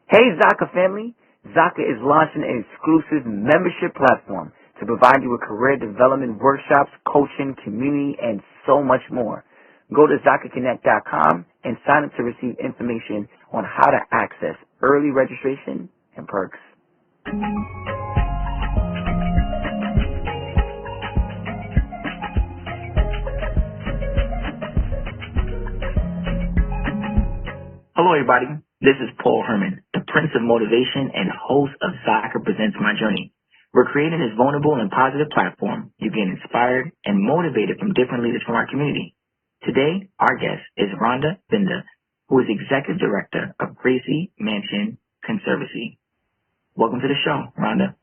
Hey Zaka family, Zaka is launching an exclusive membership platform to provide you with career development workshops, coaching, community, and so much more. Go to ZakaConnect.com and sign up to receive information on how to access early registration and perks. Hello everybody, this is Paul Herman, the Prince of Motivation and host of Zaka Presents My Journey. We're creating this vulnerable and positive platform. You get inspired and motivated from different leaders from our community. Today, our guest is Rhonda Binda, who is Executive Director of Gracie Mansion Conservancy. Welcome to the show, Rhonda.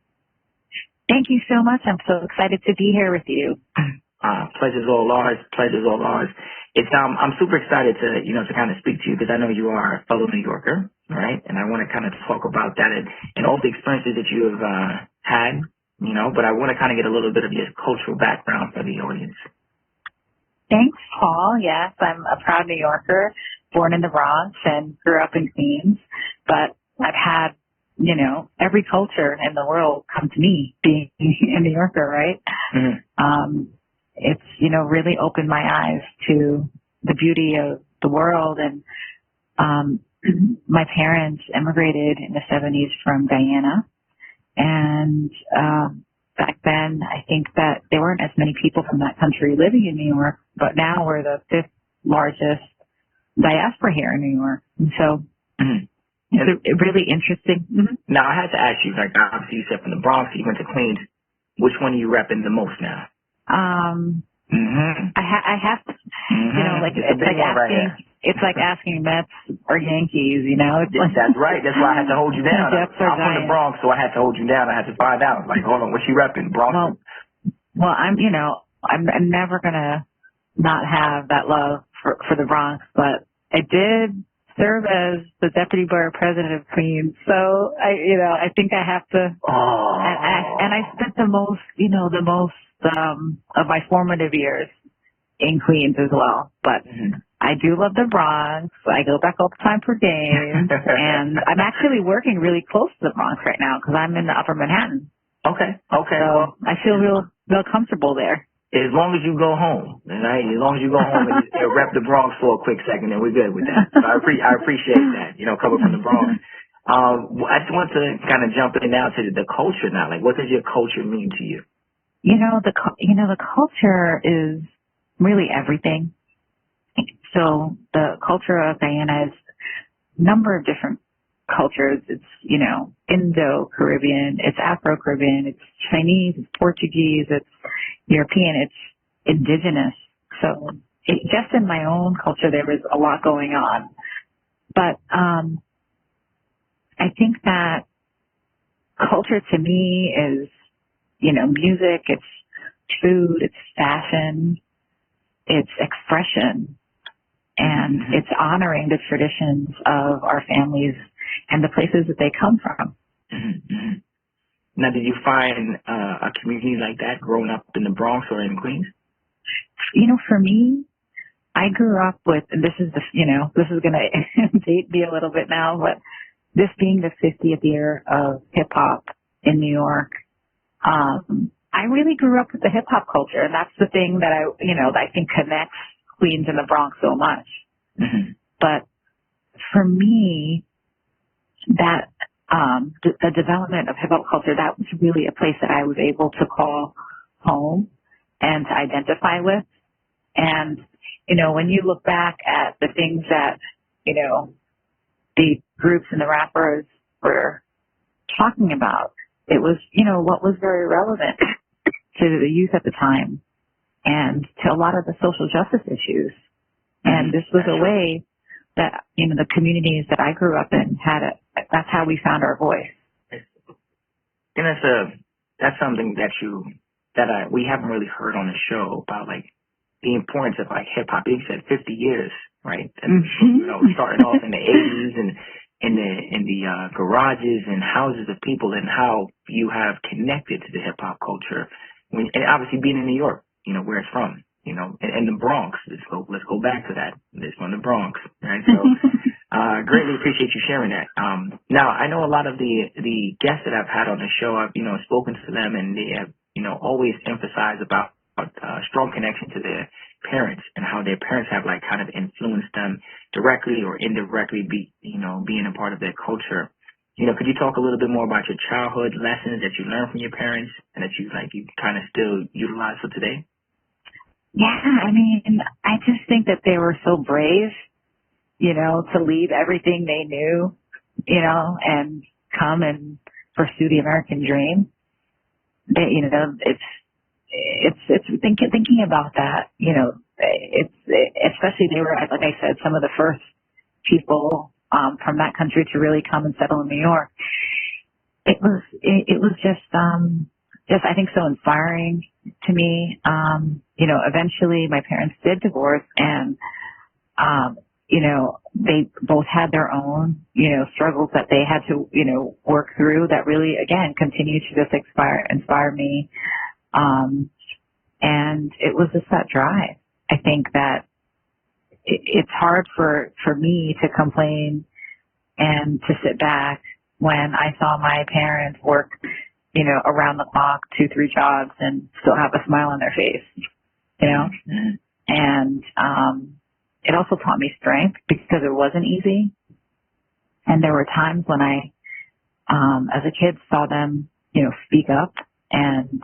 Thank you so much. I'm so excited to be here with you. Pleasure's all ours. Pleasure's all ours. It's I'm super excited to kind of speak to you because I know you are a fellow New Yorker, right? And I want to kind of talk about that and all the experiences that you have had, but I want to kind of get a little bit of your cultural background for the audience. Thanks, Paul. Yes, I'm a proud New Yorker, born in the Bronx and grew up in Queens, but I've had, every culture in the world come to me being a New Yorker, right? Mm-hmm. It's, really opened my eyes to the beauty of the world. And my parents immigrated in the 70s from Guyana. And back then, I think that there weren't as many people from that country living in New York, but now we're the fifth largest diaspora here in New York. And so it's really interesting. Mm-hmm. Now, I had to ask you, obviously you said from the Bronx, you went to Queens. Which one are you repping the most now? I have to, it's like asking Mets or Yankees, That's right. That's why I had to hold you down. I'm from the Bronx, so I had to hold you down. I had to find out. Like, hold on, what you repping, Bronx? Well, I'm never gonna not have that love for the Bronx, but I did serve as the deputy borough president of Queens, so I think I have to. And I spent the most of my formative years in Queens as well. But I do love the Bronx. I go back all the time for games, and I'm actually working really close to the Bronx right now because I'm in the Upper Manhattan. Okay. So I feel real comfortable there. As long as you go home, right? As long as you go home and rep the Bronx for a quick second, then we're good with that. So I appreciate that, coming from the Bronx. I just want to kind of jump in now to the culture now. Like, what does your culture mean to you? The culture is really everything. So the culture of Guyana is a number of different cultures. It's, Indo-Caribbean, it's Afro-Caribbean, it's Chinese, it's Portuguese, it's European, it's indigenous. So just in my own culture, there was a lot going on. But I think that culture to me is, music, it's food, it's fashion, it's expression, and it's honoring the traditions of our families and the places that they come from. Mm-hmm. Now, did you find a community like that growing up in the Bronx or in Queens? For me, I grew up with, and this is going to date me a little bit now, but this being the 50th year of hip hop in New York, I really grew up with the hip hop culture, and that's the thing that I think connects Queens and the Bronx so much. Mm-hmm. But for me, that the development of hip hop culture, that was really a place that I was able to call home and to identify with. And when you look back at the things that the groups and the rappers were talking about, it was what was very relevant to the youth at the time and to a lot of the social justice issues. And this was a way that the communities that I grew up in that's how we found our voice. And that's something that we haven't really heard on the show about, like the importance of like hip hop. You said 50 years, right? Starting off in the 80s and in the garages and houses of people, and how you have connected to the hip hop culture. And obviously being in New York, where it's from, and the Bronx. Let's go back to that. It's from the Bronx, right? So Greatly appreciate you sharing that. Now I know a lot of the guests that I've had on the show. I've spoken to them, and they have always emphasized about strong connection to their parents and how their parents have like kind of influenced them directly or indirectly, being a part of their culture. Could you talk a little bit more about your childhood lessons that you learned from your parents and that you kind of still utilize for today? Yeah, I mean, I just think that they were so brave, to leave everything they knew, and come and pursue the American dream. They, it's thinking about that, it's especially they were, like I said, some of the first people from that country to really come and settle in New York. It was just I think so inspiring to me. Eventually my parents did divorce, and they both had their own struggles that they had to work through that really again continue to just inspire me. And it was just that drive. I think that it's hard for me to complain and to sit back when I saw my parents work, around the clock, 2-3 jobs and still have a smile on their face, and, it also taught me strength because it wasn't easy. And there were times when I, as a kid saw them, speak up and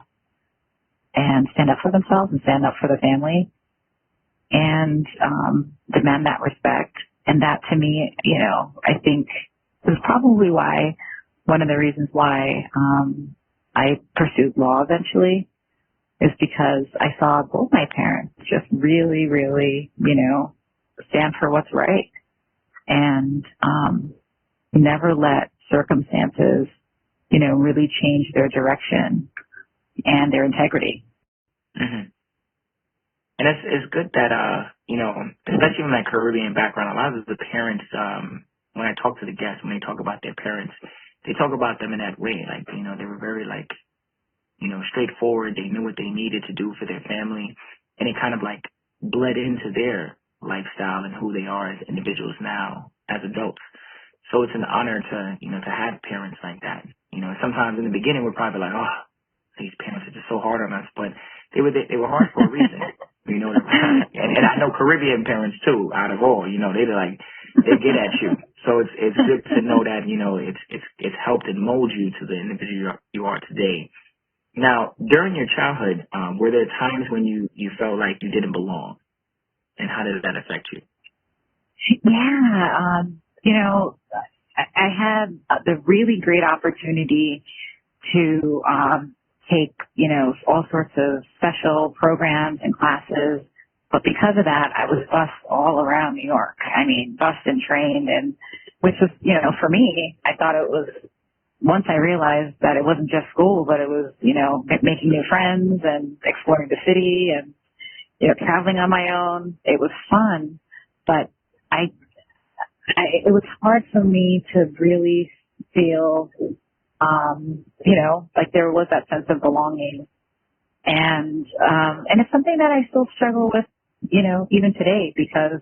stand up for themselves and stand up for the family and demand that respect. And that to me, I think is probably one of the reasons why I pursued law eventually is because I saw both my parents just really, really, stand for what's right and never let circumstances, really change their direction and their integrity. Mm-hmm. And it's good that, especially in my Caribbean background, a lot of the parents, when I talk to the guests, when they talk about their parents, they talk about them in that way. Like, they were very straightforward. They knew what they needed to do for their family. And it kind of bled into their lifestyle and who they are as individuals now as adults. So it's an honor to have parents like that. Sometimes in the beginning we're probably like, oh, these parents are just so hard on us, but they were hard for a reason. And I know Caribbean parents too, out of all, they get at you. So it's good to know that, it's helped and mold you to the individual you are today. Now, during your childhood, were there times when you felt like you didn't belong? And how did that affect you? Yeah, I had the really great opportunity to take, all sorts of special programs and classes. But because of that, I was bussed all around New York. I mean, bussed and trained, and which was, for me, I thought it was, once I realized that it wasn't just school, but it was, making new friends and exploring the city and, traveling on my own. It was fun, but it was hard for me to really feel, like there was that sense of belonging. And it's something that I still struggle with, even today, because,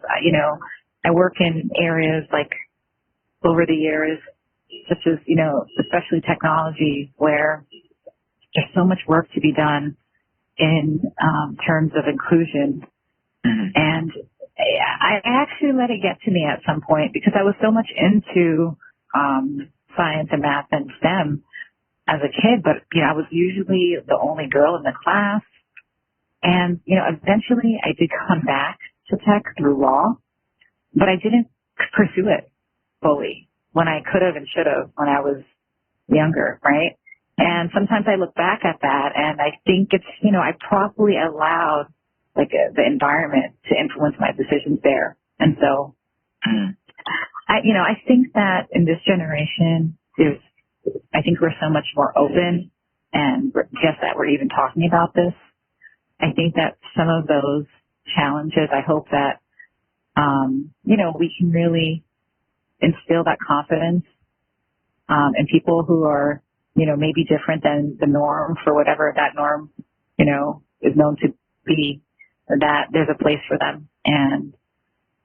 I work in areas over the years, such as, especially technology, where there's so much work to be done in terms of inclusion. Mm-hmm. And I actually let it get to me at some point because I was so much into science and math and STEM as a kid, but, I was usually the only girl in the class. And, eventually I did come back to tech through law, but I didn't pursue it fully when I could have and should have when I was younger, right? And sometimes I look back at that and I think it's, I probably allowed the environment to influence my decisions there. And so, I think that in this generation, I think we're so much more open, and just that we're even talking about this. I think that some of those challenges, I hope that, we can really instill that confidence in people who are, maybe different than the norm for whatever that norm, is known to be, that there's a place for them. And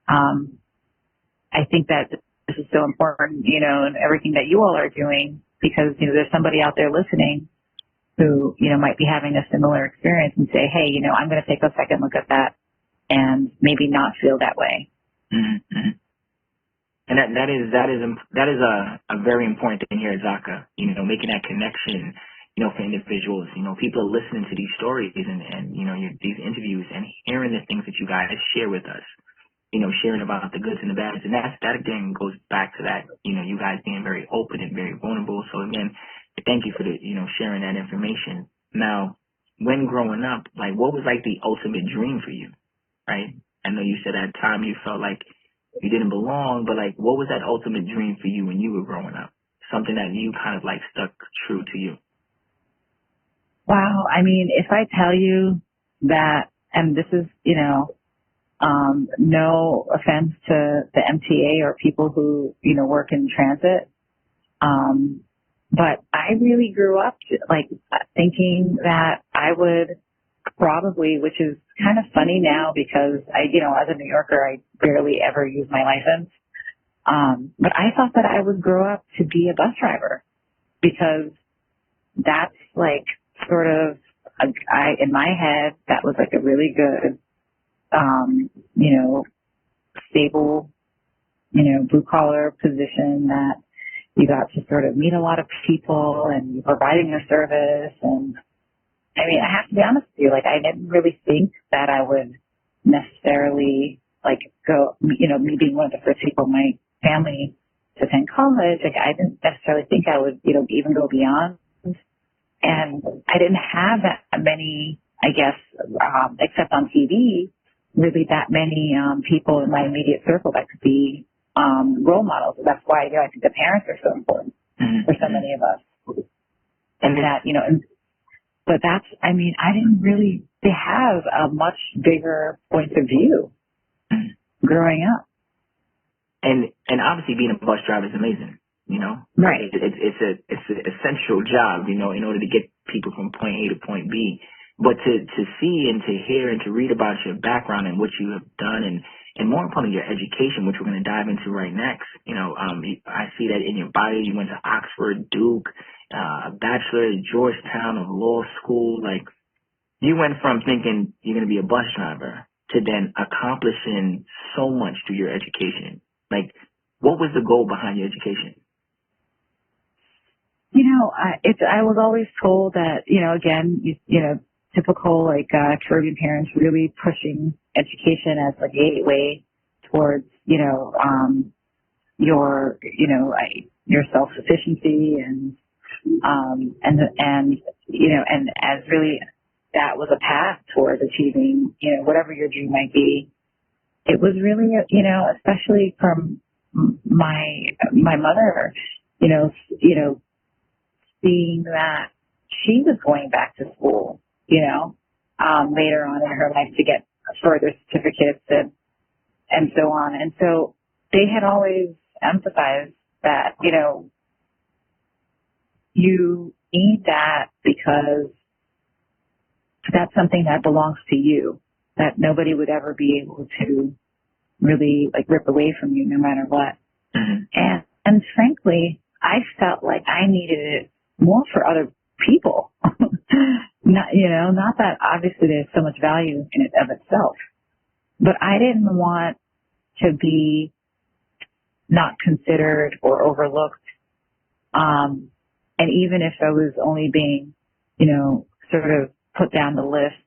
I think that this is so important, and everything that you all are doing, because, there's somebody out there listening who, might be having a similar experience and say, hey, I'm going to take a second look at that and maybe not feel that way. Mm-hmm. And that is a very important thing here at Zaka, making that connection, for individuals. People are listening to these stories and these interviews and hearing the things that you guys share with us, sharing about the goods and the bads. And that again goes back to that, you guys being very open and very vulnerable. So again, thank you for the, sharing that information. Now, when growing up, like, what was like the ultimate dream for you, right? I know you said at the time you felt like you didn't belong, but like, what was that ultimate dream for you when you were growing up? Something that you kind of like stuck true to you. Wow. I mean, if I tell you that, and this is, no offense to the MTA or people who, work in transit, but I really grew up like thinking that I would probably, which is kind of funny now because I, as a New Yorker, I barely ever use my license. But I thought that I would grow up to be a bus driver because that's like sort of, in my head, that was like a really good, stable, blue collar position that you got to sort of meet a lot of people and you're providing your service. And I mean, I have to be honest with you, like I didn't really think that I would necessarily like go, me being one of the first people in my family to attend college, like I didn't necessarily think I would, even go beyond. And I didn't have that many, I guess, except on TV, really that many people in my immediate circle that could be role models. That's why I think the parents are so important for so many of us. And that, but that's, I mean, I didn't really have a much bigger point of view growing up. And obviously being a bus driver is amazing, Right. It's an essential job, in order to get people from point A to point B. But to see and to hear and to read about your background and what you have done and more importantly, your education, which we're going to dive into right next. I see that in your bio, you went to Oxford, Duke, a bachelor at Georgetown of law school. Like, you went from thinking you're going to be a bus driver to then accomplishing so much through your education. Like, what was the goal behind your education? I was always told that, again, typical like Caribbean parents really pushing education as like a gateway towards, your self-sufficiency and as really that was a path towards achieving, whatever your dream might be. It was really, especially from my mother, seeing that she was going back to school, later on in her life to get further certificates and so on. And so they had always emphasized that, you need that because that's something that belongs to you, that nobody would ever be able to really like rip away from you no matter what. Mm-hmm. And frankly, I felt like I needed it more for other people. Not that obviously there's so much value in it of itself, but I didn't want to be not considered or overlooked. And even if I was only being, sort of put down the list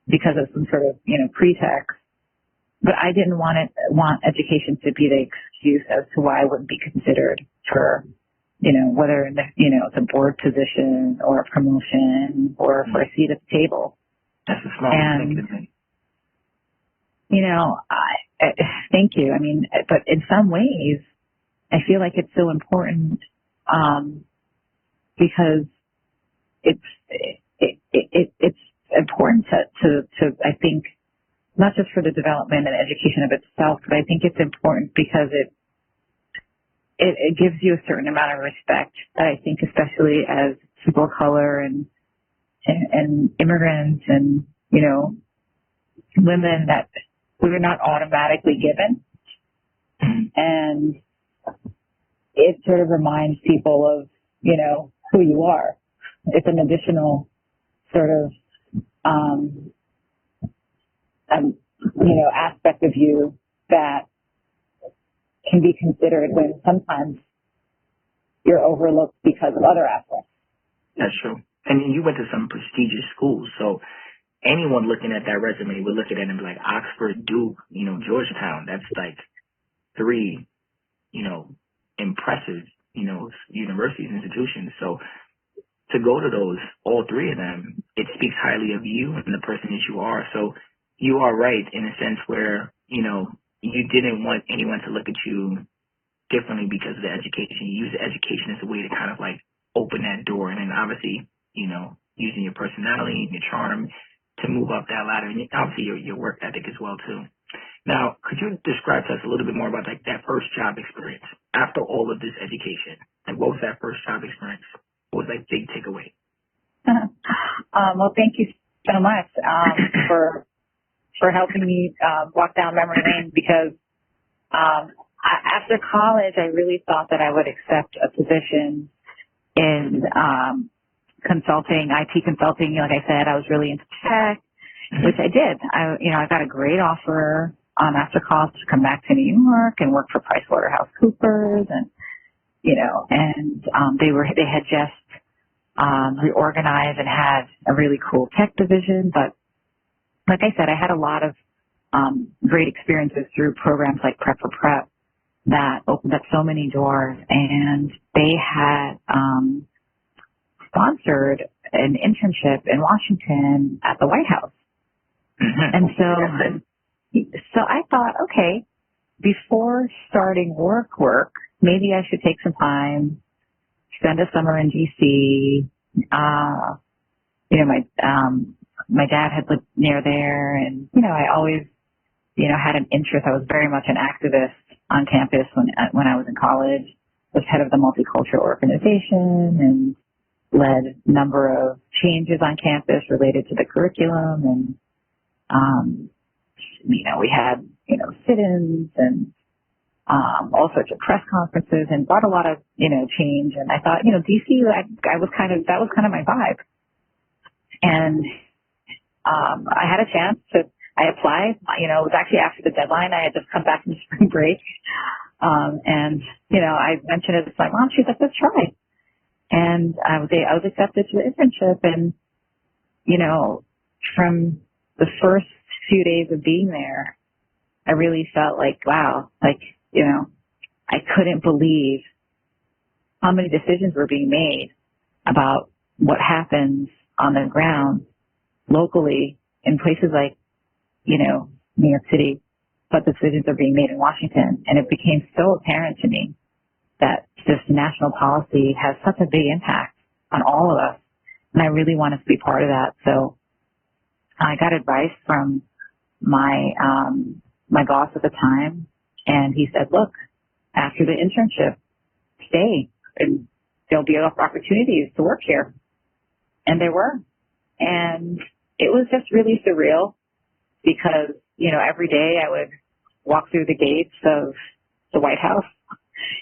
because of some sort of, pretext, but I didn't want education to be the excuse as to why I wouldn't be considered for, whether, it's a board position or a promotion or for a seat at the table. That's a small thing. Thank you. I mean, but in some ways, I feel like it's so important, because it's important to I think, not just for the development and education of itself, but I think it's important because it gives you a certain amount of respect that I think, especially as people of color and immigrants and, women, that we're not automatically given. And it sort of reminds people of, you know, who you are. It's an additional sort of, you know, aspect of you that can be considered when sometimes you're overlooked because of other aspects. That's true. And you went to some prestigious schools, so anyone looking at that resume would look at it and be like, Oxford, Duke, you know, Georgetown. That's like 3, you know, impressive, you know, universities, institutions. So to go to those, all 3 of them, it speaks highly of you and the person that you are. So you are right in a sense where, you know, you didn't want anyone to look at you differently because of the education. You use the education as a way to kind of like open that door. And then obviously, you know, using your personality and your charm to move up that ladder. And obviously your work ethic as well too. Now, could you describe to us a little bit more about like that first job experience after all of this education? Like what was that first job experience? What was that big takeaway? Well, thank you so much for helping me walk down memory lane, because after college, I really thought that I would accept a position in consulting, IT consulting. Like I said, I was really into tech, which I did. I got a great offer after college to come back to New York and work for PricewaterhouseCoopers, and they had just reorganized and had a really cool tech division. But like I said, I had a lot of great experiences through programs like Prep for Prep that opened up so many doors, and they had sponsored an internship in Washington at the White House. And so I thought, okay, before starting work, maybe I should take some time, spend a summer in DC. My dad had lived near there, and, I always, had an interest. I was very much an activist on campus when I was in college. Was head of the multicultural organization and led a number of changes on campus related to the curriculum. And, we had, sit-ins and all sorts of press conferences, and brought a lot of, change. And I thought, DC, that was kind of my vibe. And I had a chance I applied, it was actually after the deadline. I had just come back from spring break. I mentioned it to my mom. She's like, let's try. And I was accepted to the internship. And, from the first few days of being there, I really felt like, wow, I couldn't believe how many decisions were being made about what happens on the ground locally in places like, New York City, but decisions are being made in Washington. And it became so apparent to me that this national policy has such a big impact on all of us. And I really wanted to be part of that. So I got advice from my boss at the time, and he said, look, after the internship, stay, and there'll be opportunities to work here. And there were. And it was just really surreal because, every day I would walk through the gates of the White House,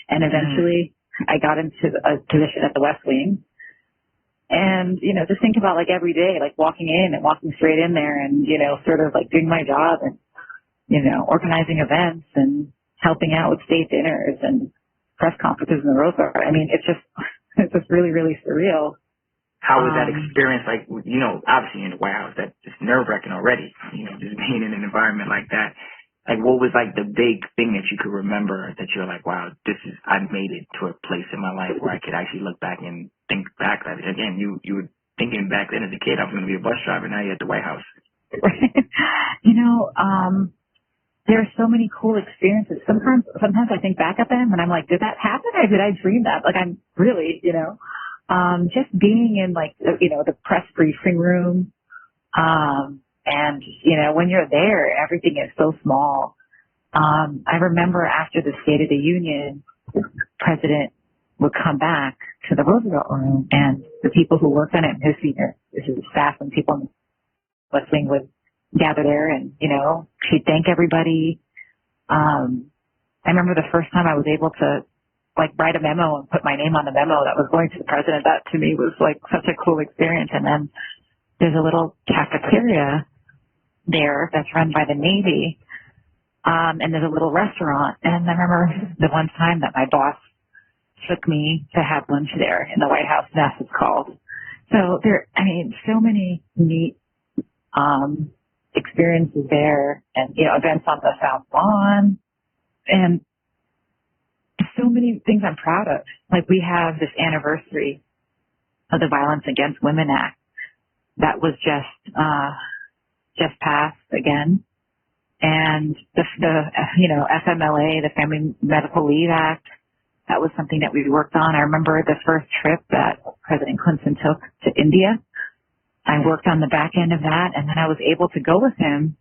and eventually I got into a position at the West Wing. And, just think about like every day, like walking in and walking straight in there and, sort of like doing my job and, organizing events and helping out with state dinners and press conferences in the Rose Garden. I mean, it's just really, really surreal. How was that experience like, obviously in the White House, that's just nerve-wracking already, just being in an environment like that. Like, what was like the big thing that you could remember that you're like, wow, I made it to a place in my life where I could actually look back and think back. Again, you were thinking back then as a kid, I was going to be a bus driver. Now you're at the White House. There are so many cool experiences. Sometimes I think back at them and I'm like, did that happen or did I dream that? Like, I'm really, just being in like, the press briefing room, and, when you're there, everything is so small. I remember after the State of the Union, the president would come back to the Roosevelt Room, and the people who worked on it, his staff and people in the West Wing would gather there, and, he'd thank everybody. I remember the first time I was able to like write a memo and put my name on the memo that was going to the president. That to me was like such a cool experience. And then there's a little cafeteria there that's run by the Navy. And there's a little restaurant. And I remember the one time that my boss took me to have lunch there in the White House Nest, it's called. So so many neat experiences there, and events on the South Lawn, and so many things I'm proud of. Like, we have this anniversary of the Violence Against Women Act that was just passed again, and the FMLA, the Family Medical Leave Act. That was something that we worked on. I remember the first trip that President Clinton took to India. I worked on the back end of that, and then I was able to go with him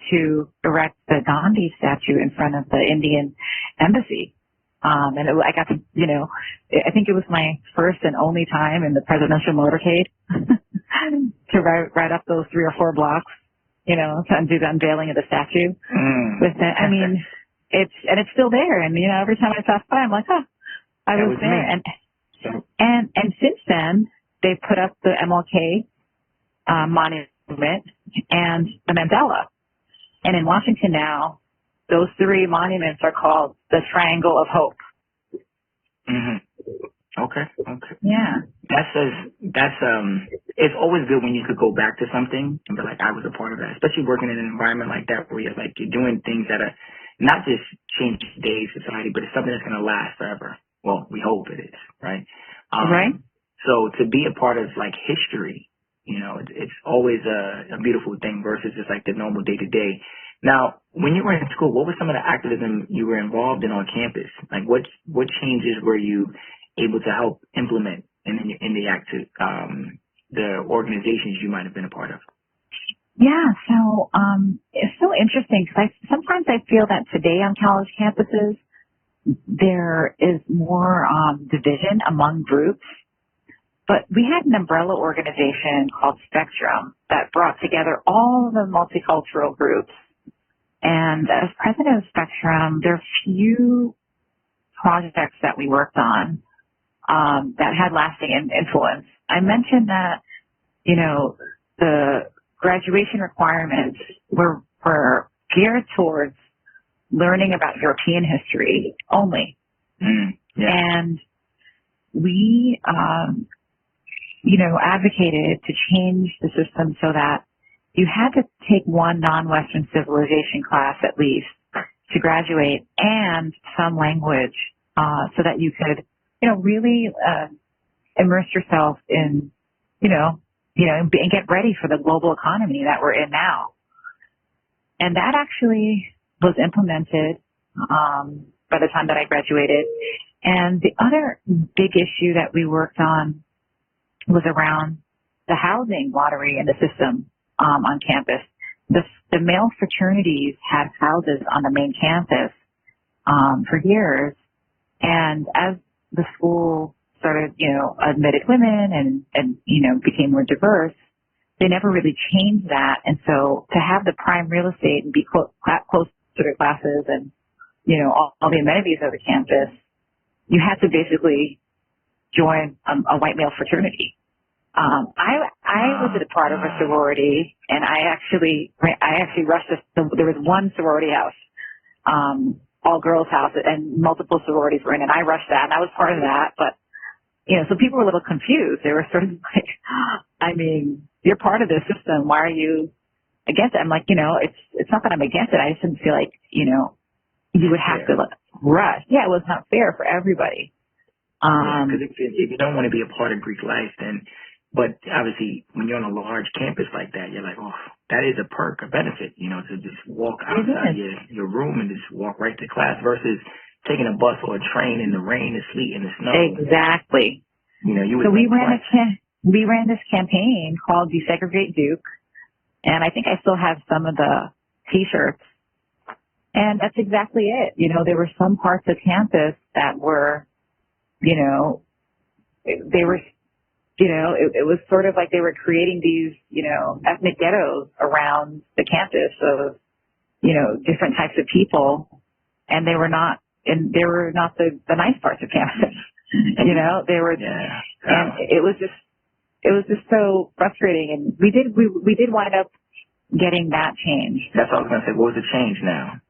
to erect the Gandhi statue in front of the Indian embassy. I got to, I think it was my first and only time in the presidential motorcade to ride up those 3 or 4 blocks, to do the unveiling of the statue. With it. I mean, it's still there, and every time I pass by, I'm like, I was there. And since then, they put up the MLK monument and the Mandela. And in Washington now, those 3 monuments are called the Triangle of Hope. Mm-hmm. Okay. Yeah. It's always good when you could go back to something and be like, I was a part of that, especially working in an environment like that where you're doing things that are not just change today's society, but it's something that's going to last forever. Well, we hope it is, right? Right. So to be a part of history, it's always a beautiful thing versus just the normal day to day. Now, when you were in school, what was some of the activism you were involved in on campus? What changes were you able to help implement in the organizations you might have been a part of? Yeah, so it's so interesting because sometimes I feel that today on college campuses there is more division among groups. But we had an umbrella organization called Spectrum that brought together all the multicultural groups. And as president of Spectrum, there are few projects that we worked on that had lasting influence. I mentioned that, the graduation requirements were geared towards learning about European history only. Yeah. And we, advocated to change the system so that you had to take one non-Western civilization class at least to graduate and some language so that you could, really immerse yourself in, and get ready for the global economy that we're in now. And that actually was implemented by the time that I graduated. And the other big issue that we worked on was around the housing lottery in the system on campus. The male fraternities had houses on the main campus for years. And as the school started, admitted women and became more diverse, they never really changed that. And so to have the prime real estate and be close to their classes and, all the amenities of the campus, you had to basically join a white male fraternity. I was a part of a sorority, and I actually rushed there was one sorority house, all girls house, and multiple sororities were in, and I rushed that, and I was part of that. But so people were a little confused. They were sort of like, you're part of this system. Why are you against it? I'm like, it's not that I'm against it. I just didn't feel like, you would have to rush. Yeah, it was not fair for everybody. Because if you don't want to be a part of Greek life, but obviously when you're on a large campus like that, you're like, oh, that is a perk, a benefit, to just walk outside your room and just walk right to class versus taking a bus or a train in the rain, the sleet, and the snow. Exactly. So we ran this campaign called Desegregate Duke, and I think I still have some of the T-shirts. And that's exactly it. There were some parts of campus that were, they were, it was sort of like they were creating these, ethnic ghettos around the campus of, different types of people. And they were not and they were not the nice parts of campus. You know, they were, and it was just so frustrating. And we did wind up getting that change. That's what I was going to say. What was the change now?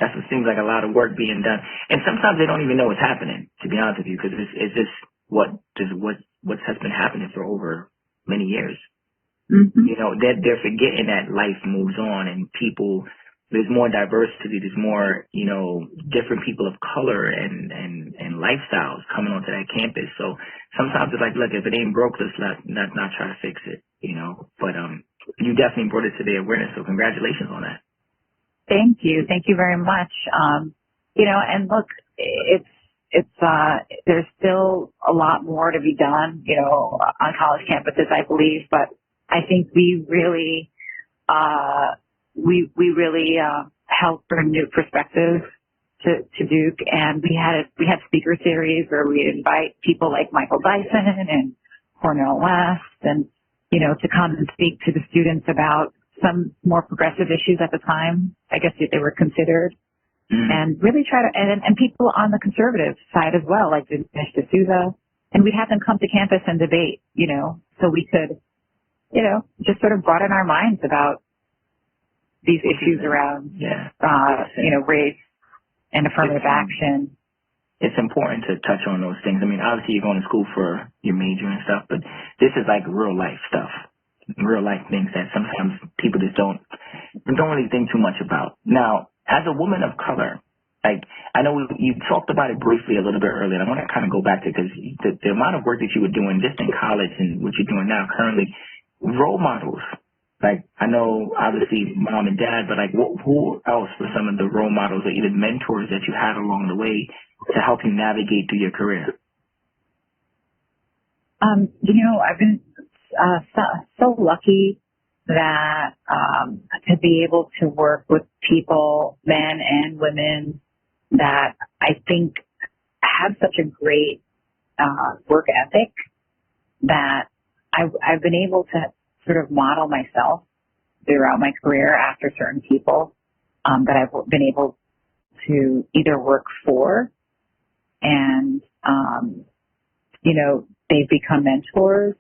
That's what seems like a lot of work being done. And sometimes they don't even know what's happening, to be honest with you, because it's just what has been happening for over many years. Mm-hmm. You know, they're forgetting that life moves on and people, there's more diversity, there's more, you know, different people of color and lifestyles coming onto that campus. So sometimes it's like, look, if it ain't broke, let's not try to fix it, you know. But you definitely brought it to their awareness, so congratulations on that. Thank you very much. You know, and look, there's still a lot more to be done, you know, on college campuses, I believe, but I think we really helped bring new perspectives to Duke, and we had speaker series where we invite people like Michael Dyson and Cornel West, and you know, to come and speak to the students about some more progressive issues at the time, I guess they were considered, and really try to and people on the conservative side as well, like Dinesh D'Souza, and we'd have them come to campus and debate, you know, so we could, you know, just sort of broaden our minds about these issues around, you know, race and affirmative action. It's important to touch on those things. I mean, obviously you're going to school for your major and stuff, but this is like real life stuff, real life things that sometimes people just don't really think too much about. Now, as a woman of color, like, I know you talked about it briefly a little bit earlier, and I want to kind of go back to it because the amount of work that you were doing just in college and what you're doing now currently, role models. Like, I know obviously mom and dad, but like, who else were some of the role models or even mentors that you had along the way to help you navigate through your career? You know, I've been so lucky that to be able to work with people, men and women, that I think have such a great work ethic that I've been able to sort of model myself throughout my career after certain people that I've been able to either work for and, you know, they've become mentors,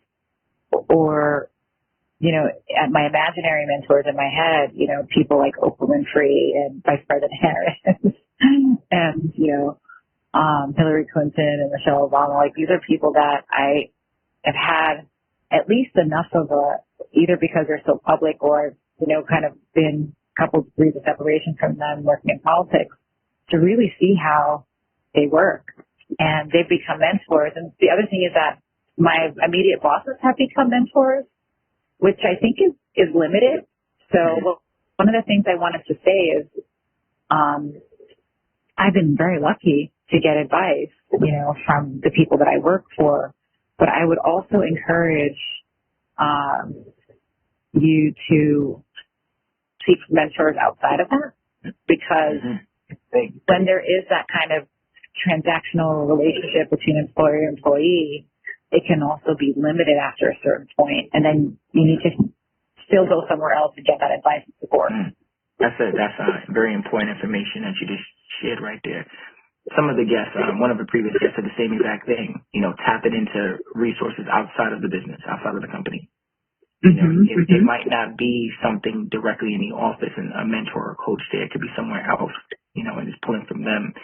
or, you know, at my imaginary mentors in my head, you know, people like Oprah Winfrey and Vice President Harris and, you know, Hillary Clinton and Michelle Obama. Like, these are people that I have had at least enough of either because they're so public or I've, you know, kind of been a couple degrees of separation from them working in politics to really see how they work. And they've become mentors. And the other thing is that my immediate bosses have become mentors, which I think is limited. So one of the things I wanted to say is I've been very lucky to get advice, you know, from the people that I work for. But I would also encourage you to seek mentors outside of that, because when there is that kind of transactional relationship between employer and employee, it can also be limited after a certain point, and then you need to still go somewhere else to get that advice and support. That's very important information that you just shared right there. Some of the guests, one of the previous guests said the same exact thing, you know, tapping into resources outside of the business, outside of the company. You know, it might not be something directly in the office and a mentor or coach there. It could be somewhere else, you know, and just pulling from them.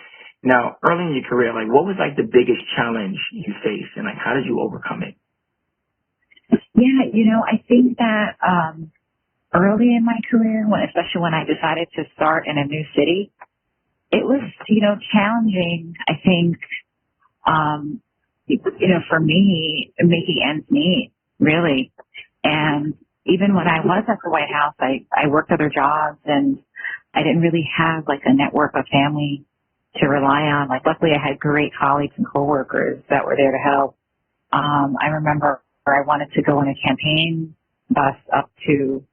Now, early in your career, like, what was like the biggest challenge you faced, and like, how did you overcome it? Yeah, you know, I think that early in my career, especially when I decided to start in a new city, it was, you know, challenging, I think, you know, for me, making ends meet, really. And even when I was at the White House, I worked other jobs, and I didn't really have like a network of family to rely on. Like, luckily I had great colleagues and coworkers that were there to help. I remember I wanted to go on a campaign bus up to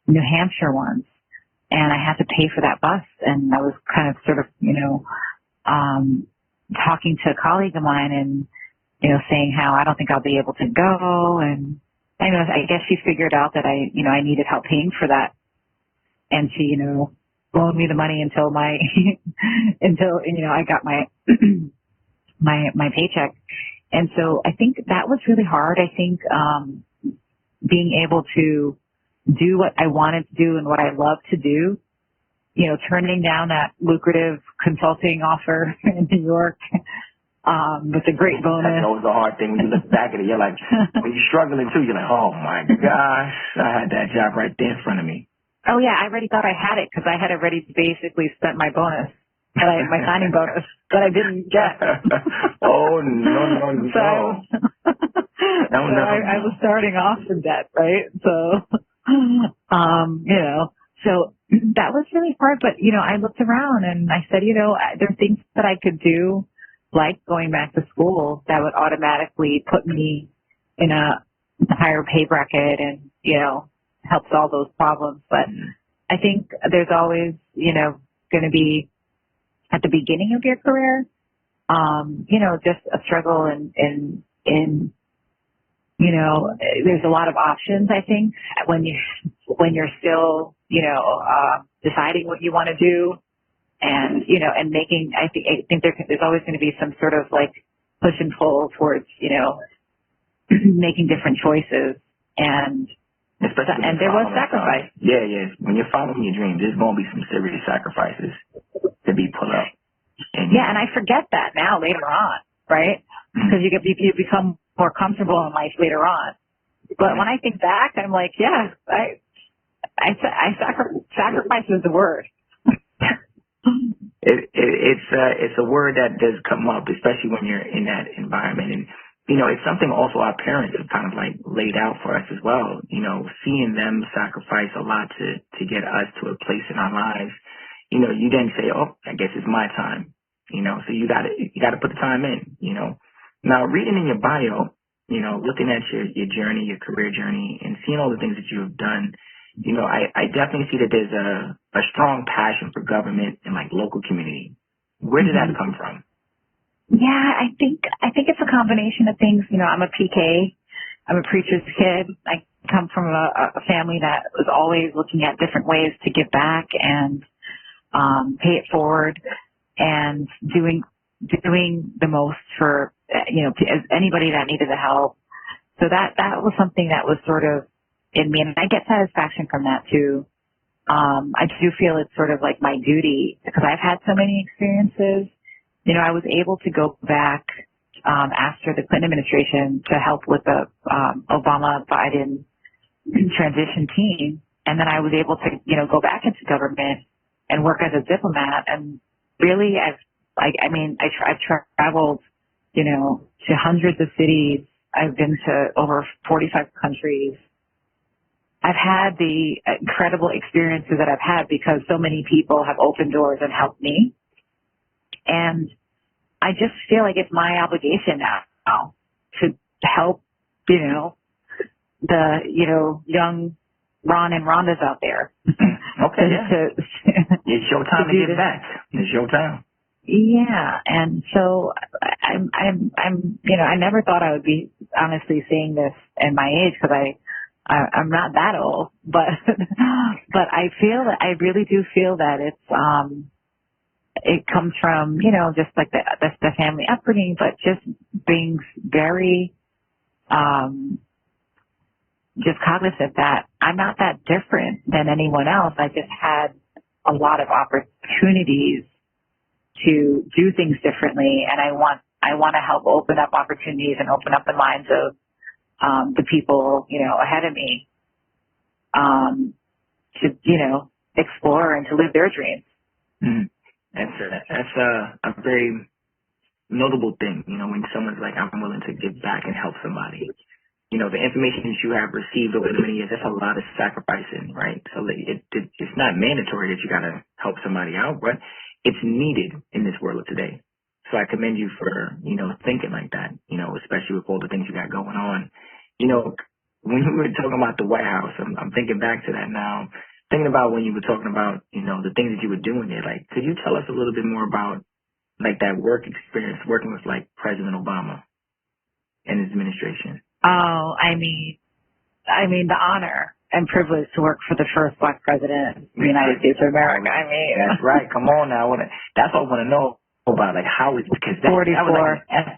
New Hampshire once, and I had to pay for that bus. And I was kind of sort of, you know, talking to a colleague of mine and, you know, saying how I don't think I'll be able to go. And I guess she figured out that I needed help paying for that. And she, you know, loan me the money until until, I got my, my paycheck. And so I think that was really hard. I think, being able to do what I wanted to do and what I love to do, turning down that lucrative consulting offer in New York, with a great bonus. That's always a hard thing when you look back at it. You're like, when you're struggling too, you're like, oh my gosh, I had that job right there in front of me. Oh yeah, I already thought I had it because I had already basically spent my bonus, my signing bonus that I didn't get. Oh no. I was starting off in debt, right? So, so that was really hard. But I looked around and I said, there are things that I could do, like going back to school, that would automatically put me in a higher pay bracket and help solve those problems. But I think there's always going to be at the beginning of your career, just a struggle in there's a lot of options, I think, when you're still, deciding what you want to do and, and making, I think there's always going to be some sort of like push and pull towards, making different choices and there was sacrifice. Yeah. When you're following your dreams, there's going to be some serious sacrifices to be put up. And I forget that now later on, right? Because you become more comfortable in life later on. But when I think back, I'm like, yeah, sacrifice is the word. It's a word that does come up, especially when you're in that environment. And it's something also our parents have kind of like laid out for us as well. Seeing them sacrifice a lot to get us to a place in our lives. You then say, oh, I guess it's my time. So you gotta put the time in. Now reading in your bio, looking at your journey, your career journey, and seeing all the things that you have done, I definitely see that there's a strong passion for government and like local community. Where did that come from? Yeah, I think it's a combination of things. I'm a PK. I'm a preacher's kid. I come from a family that was always looking at different ways to give back and pay it forward and doing the most for anybody that needed the help. So that was something that was sort of in me, and I get satisfaction from that too. I do feel it's sort of like my duty because I've had so many experiences. I was able to go back after the Clinton administration to help with the Obama-Biden transition team, and then I was able to go back into government and work as a diplomat. And really, I've traveled to hundreds of cities. I've been to over 45 countries. I've had the incredible experiences that I've had because so many people have opened doors and helped me. And I just feel like it's my obligation now to help, the, young Ron and Rhondas out there. Okay, it's your time to give back. It's your time. Yeah, and so I'm I never thought I would be honestly saying this at my age because I'm not that old, but I really do feel that it comes from just like the family upbringing, but just being very just cognizant that I'm not that different than anyone else. I just had a lot of opportunities to do things differently, and I want to help open up opportunities and open up the minds of the people ahead of me to explore and to live their dreams. Mm. That's a very notable thing, when someone's like, I'm willing to give back and help somebody. The information that you have received over the many years, that's a lot of sacrificing, right? So it's not mandatory that you got to help somebody out, but it's needed in this world of today. So I commend you for, thinking like that, especially with all the things you got going on. When you were talking about the White House, I'm thinking back to that now. Thinking about when you were talking about, the things that you were doing there, like, could you tell us a little bit more about, like, that work experience working with, like, President Obama and his administration? Oh, I mean, the honor. and privileged to work for the first Black president of the United States of America. I mean, that's right. Come on now. That's what I want to know about. Like, how is, because that was like an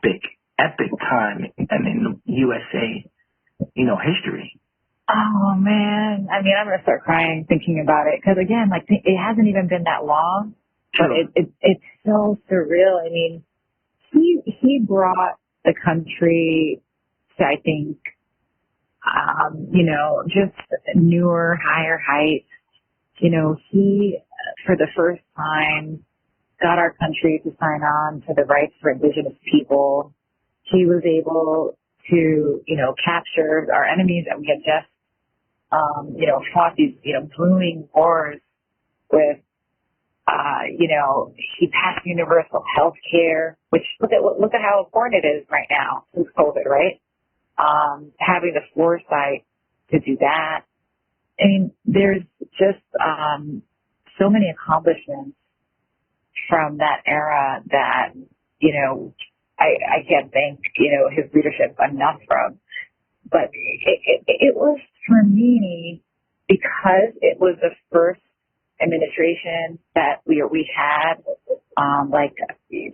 epic time in USA, history. Oh man. I mean, I'm going to start crying thinking about it. Cause again, like it hasn't even been that long, but it's so surreal. I mean, he brought the country to, I think, just newer, higher heights. He, for the first time, got our country to sign on to the rights for indigenous people. He was able to, capture our enemies that we had just, fought these, blooming wars with. He passed universal health care, which look at how important it is right now since COVID, right? Having the foresight to do that. I mean, there's just so many accomplishments from that era that, I can't thank, his leadership enough from. But it was, for me, because it was the first administration that we had,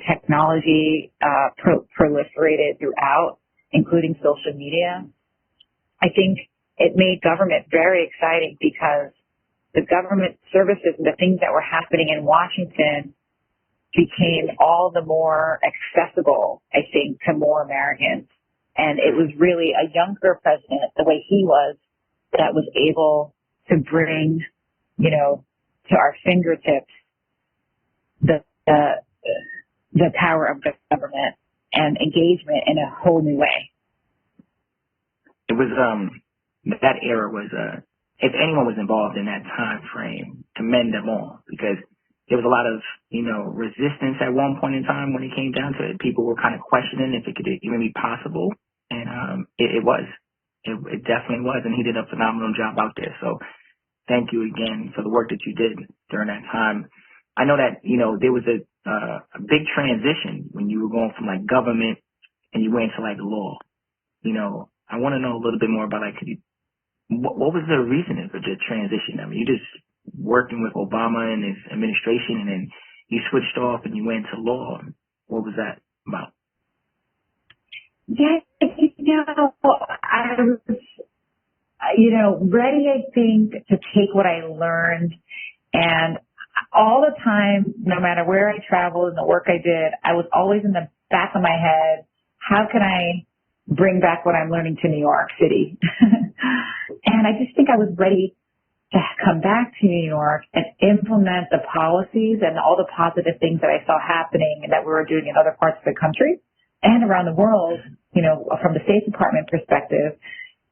technology proliferated throughout, including social media. I think it made government very exciting because the government services and the things that were happening in Washington became all the more accessible, I think, to more Americans. And it was really a younger president, the way he was, that was able to bring, to our fingertips the power of the government and engagement in a whole new way. It was that era was if anyone was involved in that time frame, commend them all, because there was a lot of resistance at one point in time when it came down to it. People were kind of questioning if it could even be possible, and it was. It definitely was, and he did a phenomenal job out there. So thank you again for the work that you did during that time. I know that, there was a big transition when you were going from like government and you went to like law. I want to know a little bit more about what was the reasoning for the transition? I mean, you just working with Obama and his administration, and then you switched off and you went to law. What was that about? Yeah, I was, ready, I think, to take what I learned. And all the time, no matter where I traveled and the work I did, I was always in the back of my head, how can I bring back what I'm learning to New York City? And I just think I was ready to come back to New York and implement the policies and all the positive things that I saw happening and that we were doing in other parts of the country and around the world, from the State Department perspective.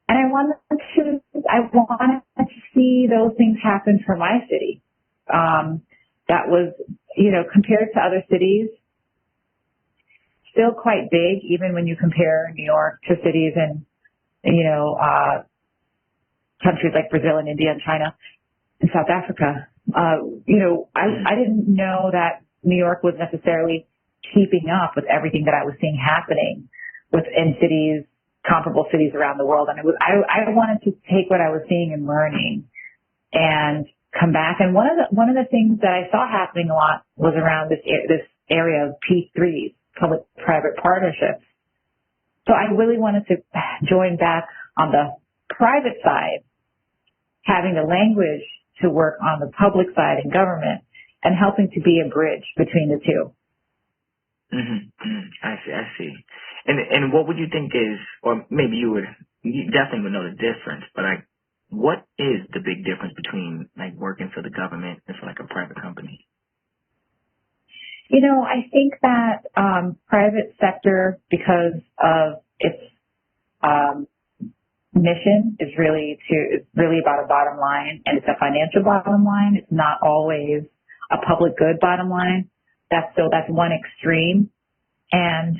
And I wanted to see those things happen for my city. That was, compared to other cities, still quite big, even when you compare New York to cities in, countries like Brazil and India and China and South Africa. I didn't know that New York was necessarily keeping up with everything that I was seeing happening within cities, comparable cities around the world. And I wanted to take what I was seeing and learning and come back. And one of the things that I saw happening a lot was around this area of P3s, public-private partnerships. So I really wanted to join back on the private side, having the language to work on the public side in government and helping to be a bridge between the two. I see. And what would you think is, or maybe you definitely would know the difference, but what is the big difference between like working for the government and for like a private company? I think that private sector, because of its mission, is really about a bottom line, and it's a financial bottom line. It's not always a public good bottom line. That's one extreme, and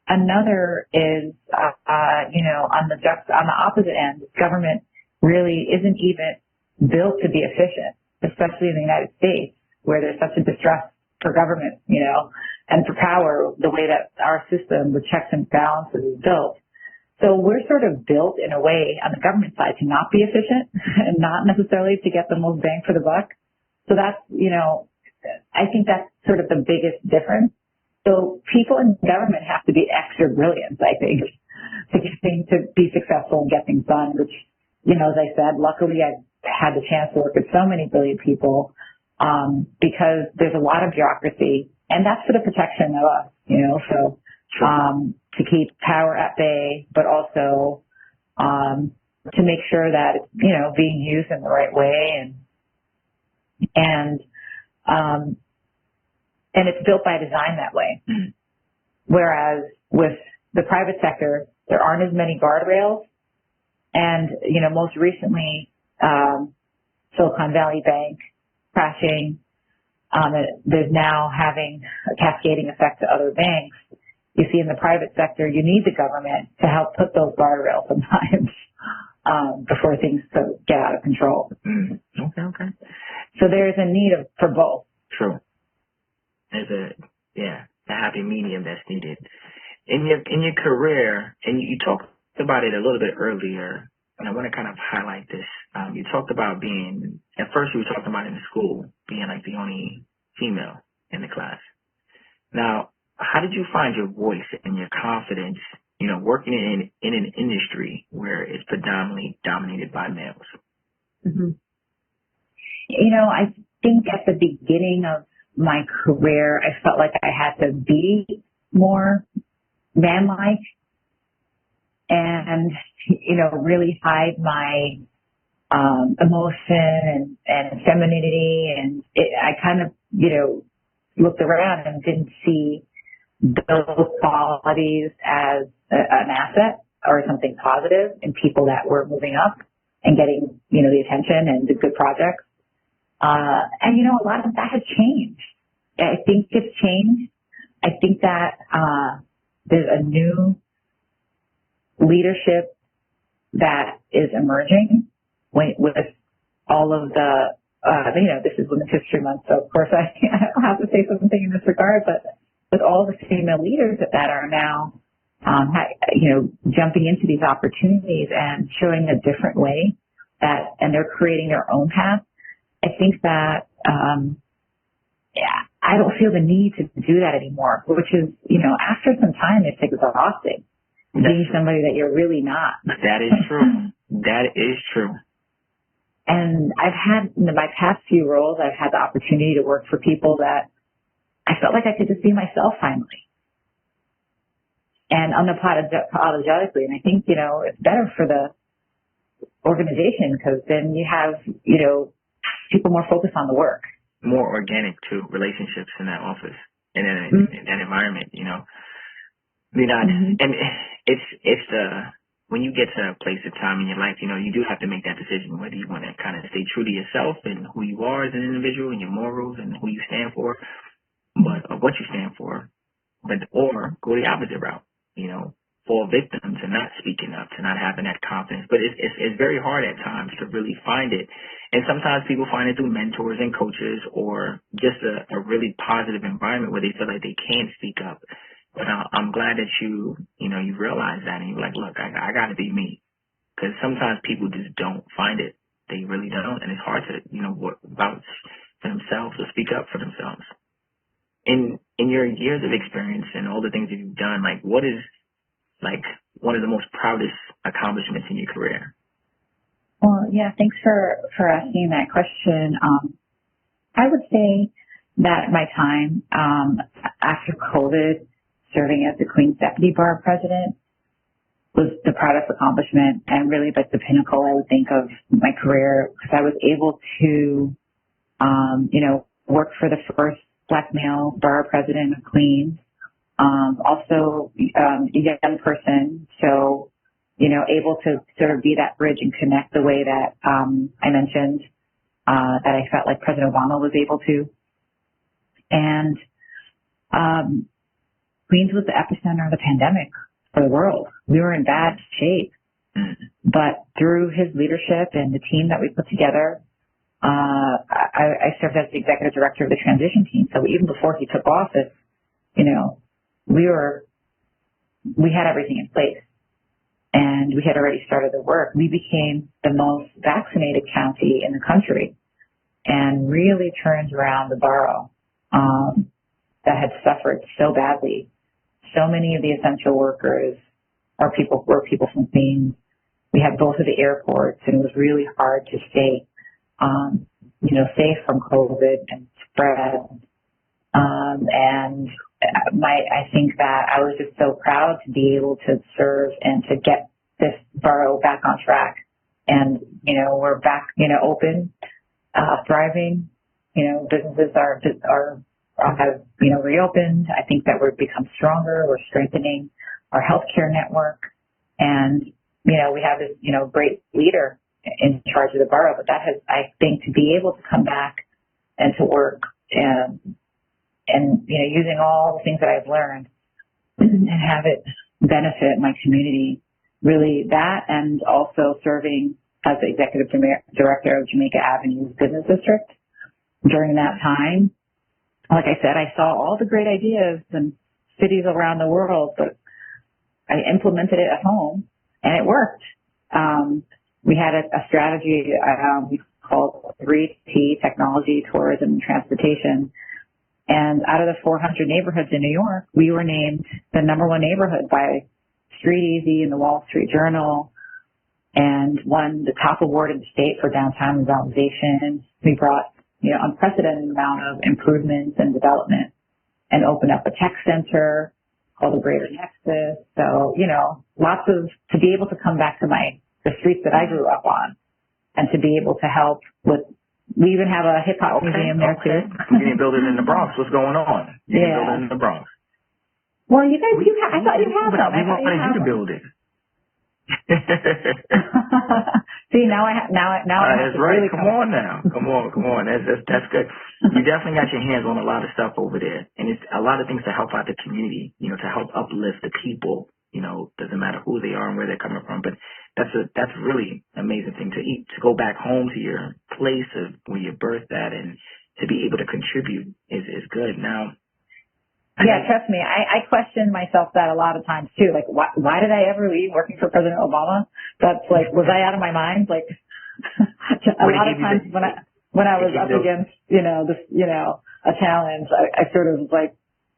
another is on the opposite end, government really isn't even built to be efficient, especially in the United States, where there's such a distrust for government, and for power, the way that our system with checks and balances is built. So we're sort of built in a way on the government side to not be efficient and not necessarily to get the most bang for the buck. So that's, I think that's sort of the biggest difference. So people in government have to be extra brilliant, I think, to be successful and get things done, which, as I said, luckily I've had the chance to work with so many brilliant people, because there's a lot of bureaucracy, and that's for the protection of us, so, to keep power at bay, but also, to make sure that it's, being used in the right way, and it's built by design that way. Mm-hmm. Whereas with the private sector, there aren't as many guardrails. And, most recently, Silicon Valley Bank crashing, there's now having a cascading effect to other banks. You see in the private sector, you need the government to help put those guardrails sometimes, before things get out of control. Mm. Okay. So there's a need for both. True. There's a happy medium that's needed. In your career, and you talked about it a little bit earlier, and I want to kind of highlight this. You talked about at first you were talking about in the school, being like the only female in the class. Now, how did you find your voice and your confidence, working in an industry where it's predominantly dominated by males? Mm-hmm. I think at the beginning of my career, I felt like I had to be more man-like and, really hide my emotion and femininity. And I kind of, looked around and didn't see those qualities as an asset or something positive in people that were moving up and getting, the attention and the good projects. And, a lot of that has changed. I think it's changed. I think that there's a new leadership that is emerging with all of the, this is Women's History Month, so of course I have to say something in this regard, but with all the female leaders that are now, jumping into these opportunities and showing a different way and they're creating their own path. I think that, I don't feel the need to do that anymore, which is, after some time, it's exhausting being somebody that you're really not. That is true. That is true. And I've had, in my past few roles, I've had the opportunity to work for people that I felt like I could just be myself finally. And unapologetically. And I think, it's better for the organization because then you have, people more focused on the work. More organic too, relationships in that office and in that environment, and it's when you get to a place of time in your life, you do have to make that decision whether you want to kind of stay true to yourself and who you are as an individual and your morals and who you stand for, or what you stand for, or go the opposite route, fall victim to not speaking up, to not having that confidence. But it's very hard at times to really find it. And sometimes people find it through mentors and coaches or just a really positive environment where they feel like they can speak up. But I'm glad that you realize that and you're like, look, I got to be me. Because sometimes people just don't find it. They really don't. And it's hard to, vouch for themselves or speak up for themselves. In your years of experience and all the things that you've done, like what is one of the most proudest accomplishments in your career? Well, yeah, thanks for asking that question. I would say that my time after COVID serving as the Queen's Deputy Bar President was the proudest accomplishment and really like the pinnacle, I would think, of my career because I was able to, work for the first Black male Borough President of Queens. Also, a young person, so, able to sort of be that bridge and connect the way that I mentioned that I felt like President Obama was able to. And Queens was the epicenter of the pandemic for the world. We were in bad shape. But through his leadership and the team that we put together, I served as the executive director of the transition team. So even before he took office, we had everything in place. we had already started the work, we became the most vaccinated county in the country and really turned around the borough that had suffered so badly. So many of the essential workers were people from Queens. We had both of the airports, and it was really hard to stay, safe from COVID and spread. I think that I was just so proud to be able to serve and to get this borough back on track. And, we're back, open, thriving. Businesses have reopened. I think that we've become stronger. We're strengthening our healthcare network. And, we have this, great leader in charge of the borough. But that has, I think, to be able to come back and to work and using all the things that I've learned and have it benefit my community, really that, and also serving as the executive director of Jamaica Avenue's business district during that time. Like I said, I saw all the great ideas in cities around the world, but I implemented it at home and it worked. We had a strategy we called 3T, technology, tourism, and transportation. And out of the 400 neighborhoods in New York, we were named the #1 neighborhood by Street Easy and the Wall Street Journal, and won the top award in the state for downtown revitalization. We brought, unprecedented amount of improvements and development, and opened up a tech center called the Greater Nexus. So, lots of, to be able to come back to the streets that I grew up on, and to be able to help with. We even have a hip hop museum there too. You didn't build it in the Bronx. What's going on? You didn't build it in the Bronx. Well, you guys, I thought you had them. We wanted you to build it. See, now I have that's to right. really Come on now. Come on. That's good. You definitely got your hands on a lot of stuff over there, and it's a lot of things to help out the community. To help uplift the people. Doesn't matter who they are and where they're coming from, but that's really amazing thing to go back home to your place of where you birthed at, and to be able to contribute is good. Now, yeah, trust me, I question myself that a lot of times too. Like, why did I ever leave working for President Obama? That's like, was I out of my mind? Like, a lot of times when I was up against, a challenge, I sort of like,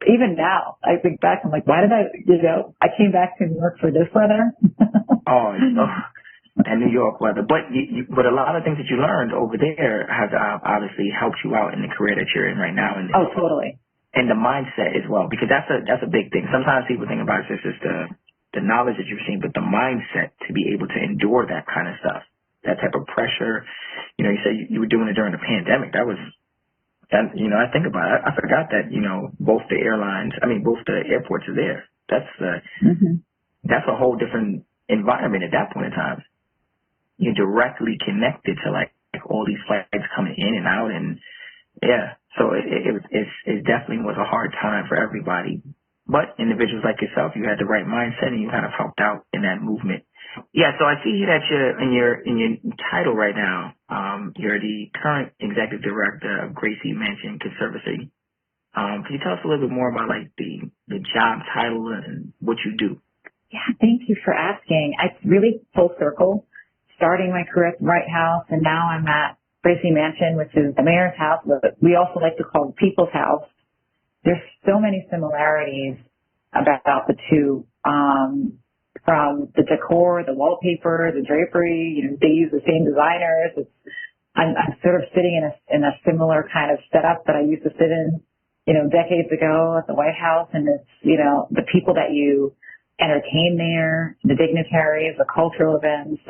even now, I think back, I'm like, why did I came back to New York for this weather? And New York weather. But but a lot of things that you learned over there has obviously helped you out in the career that you're in right now. And totally. And the mindset as well, because that's a big thing. Sometimes people think about it as just the knowledge that you've seen, but the mindset to be able to endure that kind of stuff, that type of pressure. You said you were doing it during the pandemic. That was, I think about it. I forgot that, both the airports are there. That's a whole different environment at that point in time. You're directly connected to like all these flights coming in and out, and yeah. So it definitely was a hard time for everybody. But individuals like yourself, you had the right mindset and you kind of helped out in that movement. Yeah, so I see here that you're in your title right now. You're the current executive director of Gracie Mansion Conservancy. Can you tell us a little bit more about like the job title and what you do? Yeah, thank you for asking. It's really full circle. Starting my career at the White House, and now I'm at Gracie Mansion, which is the mayor's house, but we also like to call it the people's house. There's so many similarities about the two. From the decor, the wallpaper, the drapery, they use the same designers. I'm sort of sitting in a similar kind of setup that I used to sit in, decades ago at the White House. And it's, the people that you entertain there, the dignitaries, the cultural events.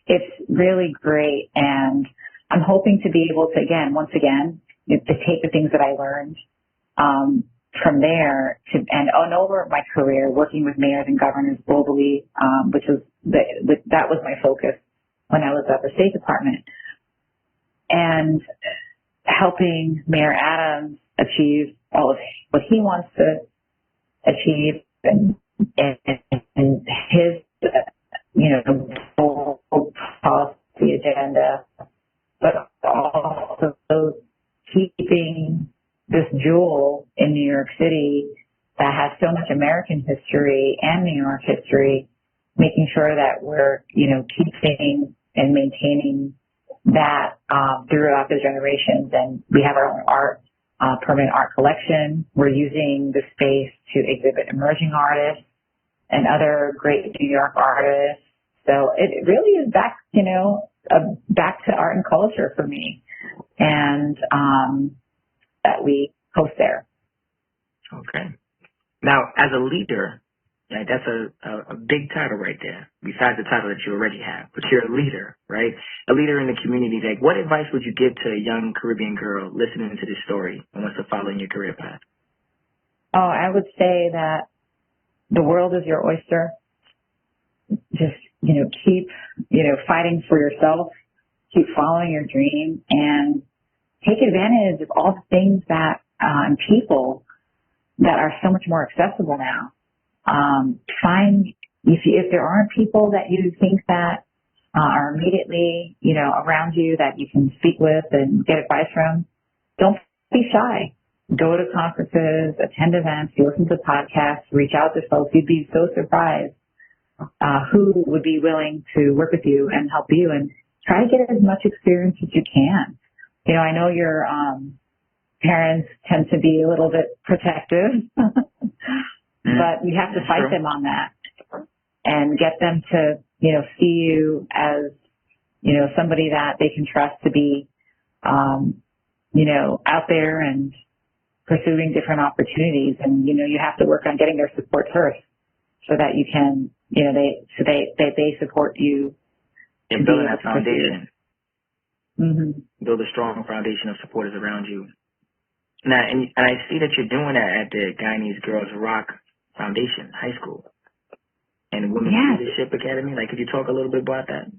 It's really great. And I'm hoping to be able to, once again, to take the things that I learned, from there and over my career working with mayors and governors globally, which was that was my focus when I was at the State Department, and helping Mayor Adams achieve all of what he wants to achieve and his policy agenda, but also keeping this jewel in New York City that has so much American history and New York history making sure that we're, keeping and maintaining that throughout the generations. And we have our own art, permanent art collection. We're using the space to exhibit emerging artists and other great New York artists. So it really is back, back to art and culture for me. And that we host there. Okay. Now, as a leader, yeah, that's a big title right there, besides the title that you already have. But you're a leader, right? A leader in the community. Like, what advice would you give to a young Caribbean girl listening to this story and wants to follow in your career path? Oh, I would say that the world is your oyster. Just, keep, fighting for yourself. Keep following your dream and take advantage of all the things that, and people that are so much more accessible now. Find, if there aren't people that you think that are immediately, around you that you can speak with and get advice from, don't be shy. Go to conferences, attend events, you listen to podcasts, reach out to folks. You'd be so surprised who would be willing to work with you and help you, and try to get as much experience as you can. I know your parents tend to be a little bit protective, but you have to fight them on that and get them to, see you as, somebody that they can trust to be, out there and pursuing different opportunities. And, you have to work on getting their support first so that you can, they support you. And building that foundation. Mm-hmm. Build a strong foundation of supporters around you. Now, and I see that you're doing that at the Guyanese Girls Rock Foundation High School and Women's Leadership Academy. Like, could you talk a little bit about that?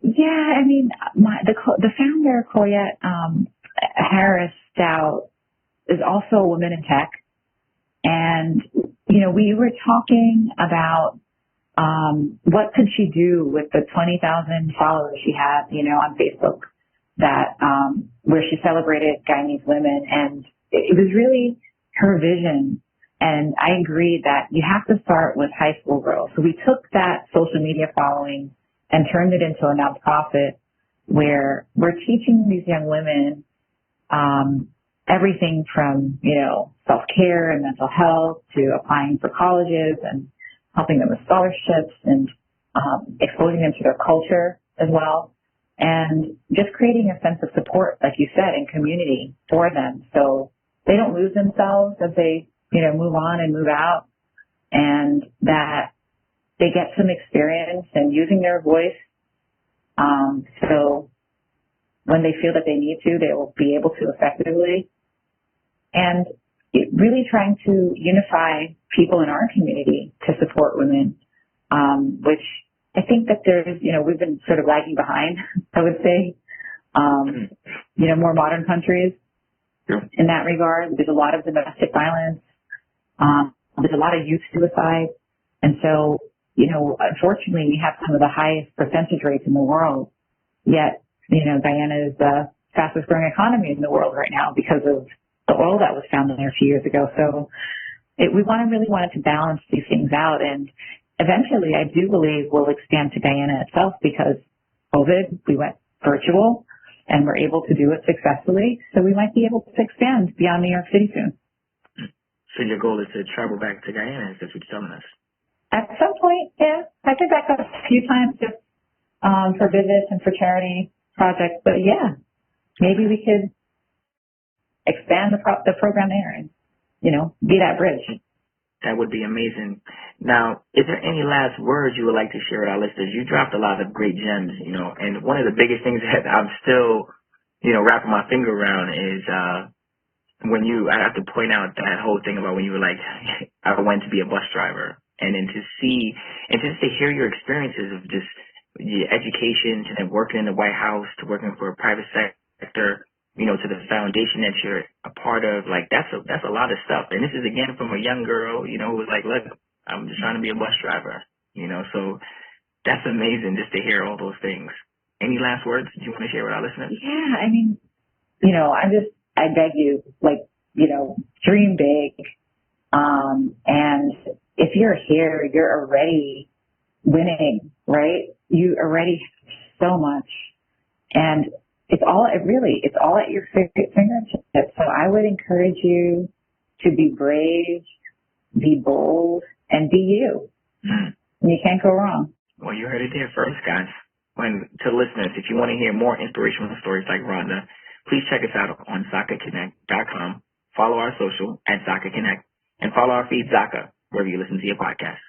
Yeah, I mean, the founder, Coyette Harris Stout, is also a woman in tech. And, we were talking about what could she do with the 20,000 followers she had, on Facebook, that where she celebrated Guyanese women. And it was really her vision. And I agreed that you have to start with high school girls. So we took that social media following and turned it into a nonprofit where we're teaching these young women everything from, self-care and mental health to applying for colleges and helping them with scholarships and exposing them to their culture as well. And just creating a sense of support, like you said, and community for them, so they don't lose themselves as they, move on and move out, and that they get some experience in using their voice. So when they feel that they need to, they will be able to effectively. And really trying to unify people in our community to support women, which I think that there's, we've been sort of lagging behind, I would say, more modern countries in that regard. There's a lot of domestic violence. There's a lot of youth suicide. And so, unfortunately, we have some of the highest percentage rates in the world. Yet, Guyana is the fastest growing economy in the world right now because of the oil that was found there a few years ago. So we really wanted to balance these things out. And eventually, I do believe we'll expand to Guyana itself because COVID, we went virtual and we're able to do it successfully. So we might be able to expand beyond New York City soon. So your goal is to travel back to Guyana, is that what you're telling us? At some point, yeah. I've been back a few times just for visits and for charity projects. But yeah, maybe we could expand the program there and, be that bridge. That would be amazing. Now, is there any last words you would like to share with our listeners? You dropped a lot of great gems, and one of the biggest things that I'm still, wrapping my finger around is I have to point out that whole thing about when you were like, I went to be a bus driver. And then to see, and just to hear your experiences of just your education, to then working in the White House, to working for a private sector, to the foundation that you're a part of, like that's a lot of stuff. And this is again from a young girl, who was like, look, I'm just trying to be a bus driver, so that's amazing just to hear all those things. Any last words you want to share with our listeners? Yeah, I mean, I beg you, dream big. And if you're here, you're already winning, right? You already have so much, and it's all at your fingertips. So I would encourage you to be brave, be bold, and be you. You can't go wrong. Well, you heard it there first, guys. To listeners, if you want to hear more inspirational stories like Rhonda, please check us out on ZakaConnect.com. Follow our social at Zaka Connect, and follow our feed Zaka wherever you listen to your podcast.